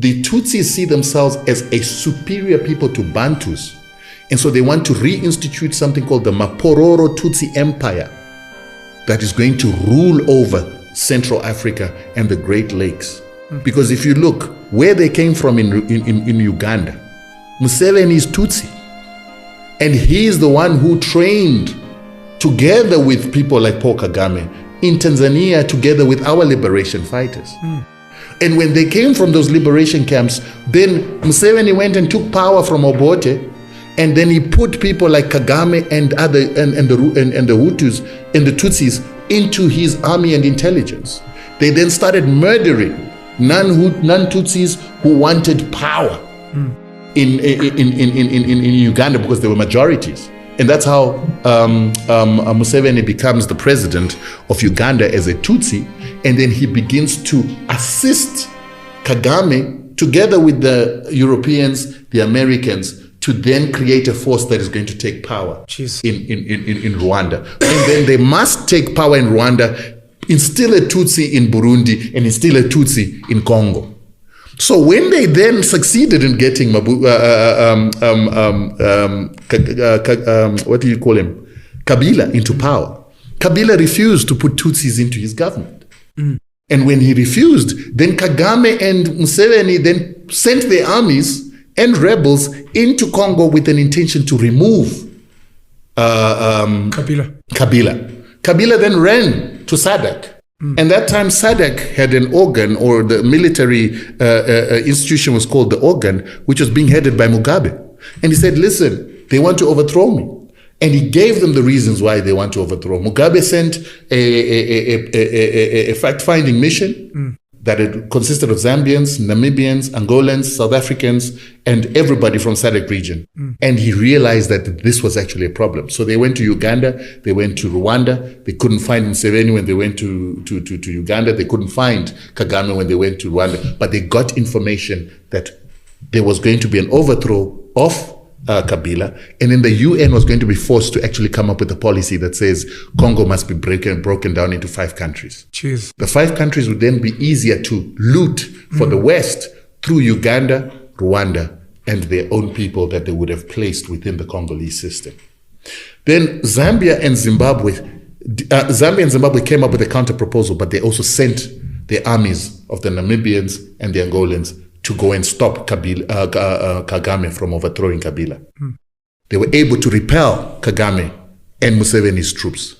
The Tutsis see themselves as a superior people to Bantus. And so they want to reinstitute something called the Mapororo Tutsi Empire that is going to rule over Central Africa and the Great Lakes. Because if you look where they came from in Uganda, Museveni is Tutsi. And he is the one who trained together with people like Paul Kagame in Tanzania together with our liberation fighters. And when they came from those liberation camps, then Museveni went and took power from Obote, and then he put people like Kagame and the Hutus and the Tutsis into his army and intelligence. They then started murdering non-Tutsis who wanted power in Uganda because they were majorities. And that's how Museveni becomes the president of Uganda as a Tutsi, and then he begins to assist Kagame together with the Europeans, the Americans, to then create a force that is going to take power in Rwanda. And then they must take power in Rwanda, instill a Tutsi in Burundi, and instill a Tutsi in Congo. So when they then succeeded in getting what do you call him? Kabila into power, Kabila refused to put Tutsis into his government. And when he refused, then Kagame and Museveni then sent their armies and rebels into Congo with an intention to remove Kabila. Kabila then ran to SADC. And that time SADC had an organ, or the military institution was called the organ, which was being headed by Mugabe. And he said, listen, they want to overthrow me. And he gave them the reasons why they want to overthrow. Mugabe sent a fact-finding mission that it consisted of Zambians, Namibians, Angolans, South Africans, and everybody from SADC region. And he realized that this was actually a problem. So they went to Uganda, they went to Rwanda, they couldn't find Museveni when they went to Uganda, they couldn't find Kagame when they went to Rwanda, but they got information that there was going to be an overthrow of Kabila, and then the UN was going to be forced to actually come up with a policy that says Congo must be broken down into 5 countries. Jeez. The 5 countries would then be easier to loot for the West through Uganda, Rwanda, and their own people that they would have placed within the Congolese system. Then Zambia and Zimbabwe came up with a counter proposal, but they also sent the armies of the Namibians and the Angolans to go and stop Kagame from overthrowing Kabila. They were able to repel Kagame and Museveni's troops.